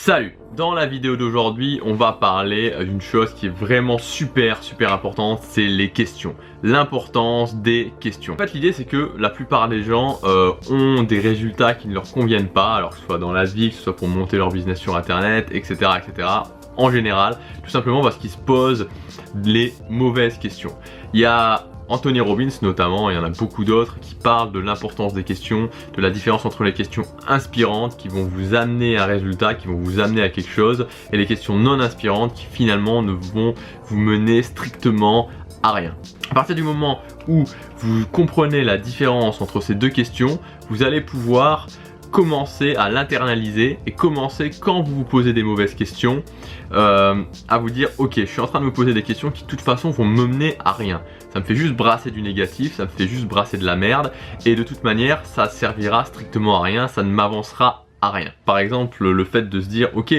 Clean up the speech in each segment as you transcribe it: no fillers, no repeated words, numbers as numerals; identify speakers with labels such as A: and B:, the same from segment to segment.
A: Salut! Dans la vidéo d'aujourd'hui, on va parler d'une chose qui est vraiment super importante, c'est les questions. L'importance des questions. En fait, l'idée c'est que la plupart des gens ont des résultats qui ne leur conviennent pas, alors que ce soit dans la vie, que ce soit pour monter leur business sur internet, etc. En général, tout simplement parce qu'ils se posent les mauvaises questions. Il y a Anthony Robbins notamment, il y en a beaucoup d'autres qui parlent de l'importance des questions, de la différence entre les questions inspirantes qui vont vous amener à un résultat, qui vont vous amener à quelque chose, et les questions non inspirantes qui finalement ne vont vous mener strictement à rien. À partir du moment où vous comprenez la différence entre ces deux questions, vous allez pouvoir commencer à l'internaliser et commencer, quand vous vous posez des mauvaises questions, à vous dire ok, je suis en train de me poser des questions qui de toute façon vont me mener à rien. Ça me fait juste brasser du négatif, ça me fait juste brasser de la merde, et de toute manière ça servira strictement à rien, ça ne m'avancera à rien. Par exemple, le fait de se dire ok,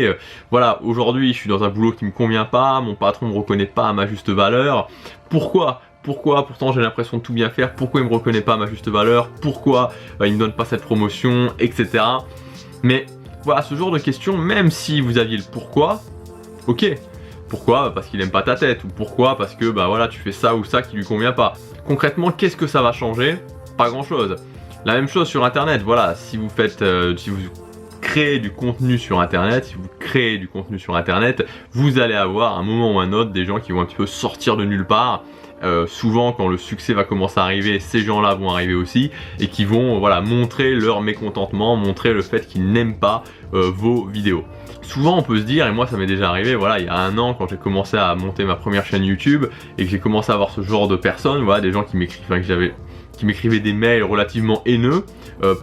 A: voilà, aujourd'hui je suis dans un boulot qui me convient pas, mon patron me reconnaît pas à ma juste valeur. Pourquoi, pourtant j'ai l'impression de tout bien faire, pourquoi il me reconnaît pas à ma juste valeur, pourquoi il me donne pas cette promotion, etc. Mais voilà, ce genre de questions, même si vous aviez le pourquoi, ok, pourquoi? Parce qu'il aime pas ta tête, ou pourquoi? Parce que bah voilà, tu fais ça ou ça qui lui convient pas. Concrètement, qu'est-ce que ça va changer? Pas grand chose. La même chose sur internet, voilà, si vous faites, si vous créez du contenu sur internet, vous allez avoir à un moment ou un autre des gens qui vont un petit peu sortir de nulle part. Souvent quand le succès va commencer à arriver, ces gens-là vont arriver aussi et qui vont voilà, montrer leur mécontentement, montrer le fait qu'ils n'aiment pas vos vidéos. Souvent on peut se dire, et moi ça m'est déjà arrivé, voilà, il y a un an quand j'ai commencé à monter ma première chaîne YouTube et que j'ai commencé à avoir ce genre de personnes, voilà, des gens qui m'écrivaient des mails relativement haineux,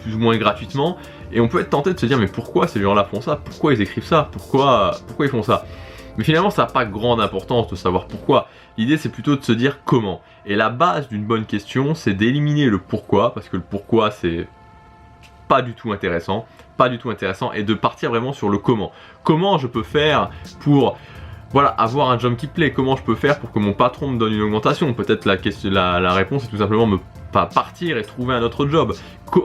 A: plus ou moins gratuitement, et on peut être tenté de se dire mais pourquoi ces gens-là font ça? Pourquoi ils écrivent ça? Pourquoi ils font ça? Mais finalement ça n'a pas grande importance de savoir pourquoi. L'idée c'est plutôt de se dire comment. Et la base d'une bonne question c'est d'éliminer le pourquoi, parce que le pourquoi c'est pas du tout intéressant, et de partir vraiment sur le comment. Comment je peux faire pour voilà, avoir un job qui plaît? Comment je peux faire pour que mon patron me donne une augmentation? Peut-être la réponse est tout simplement pas partir et trouver un autre job.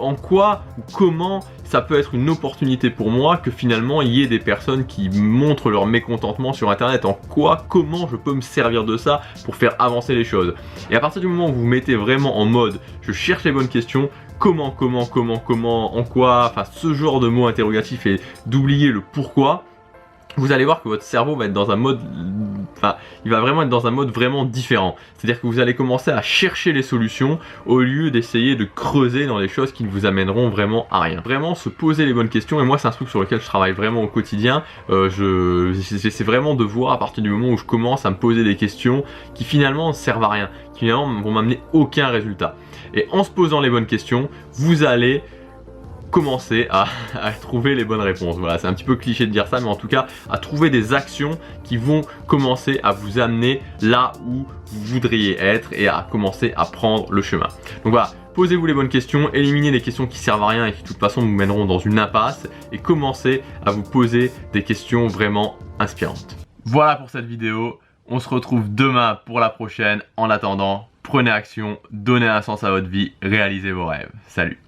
A: En quoi ou comment ça peut être une opportunité pour moi que finalement il y ait des personnes qui montrent leur mécontentement sur internet? Comment je peux me servir de ça pour faire avancer les choses? Et à partir du moment où vous vous mettez vraiment en mode je cherche les bonnes questions, comment, en quoi, enfin ce genre de mots interrogatifs, et d'oublier le pourquoi, vous allez voir que votre cerveau va être dans un mode, il va vraiment être dans un mode vraiment différent. C'est-à-dire que vous allez commencer à chercher les solutions au lieu d'essayer de creuser dans les choses qui ne vous amèneront vraiment à rien. Vraiment se poser les bonnes questions, et moi c'est un truc sur lequel je travaille vraiment au quotidien. J'essaie vraiment de voir à partir du moment où je commence à me poser des questions qui finalement ne servent à rien, qui finalement vont m'amener aucun résultat. Et en se posant les bonnes questions, vous allez commencer à trouver les bonnes réponses. Voilà, c'est un petit peu cliché de dire ça, mais en tout cas à trouver des actions qui vont commencer à vous amener là où vous voudriez être et à commencer à prendre le chemin. Donc voilà, posez-vous les bonnes questions, éliminez les questions qui servent à rien et qui de toute façon vous mèneront dans une impasse, et commencez à vous poser des questions vraiment inspirantes. Voilà pour cette vidéo, on se retrouve demain pour la prochaine. En attendant, prenez action, donnez un sens à votre vie, réalisez vos rêves. Salut!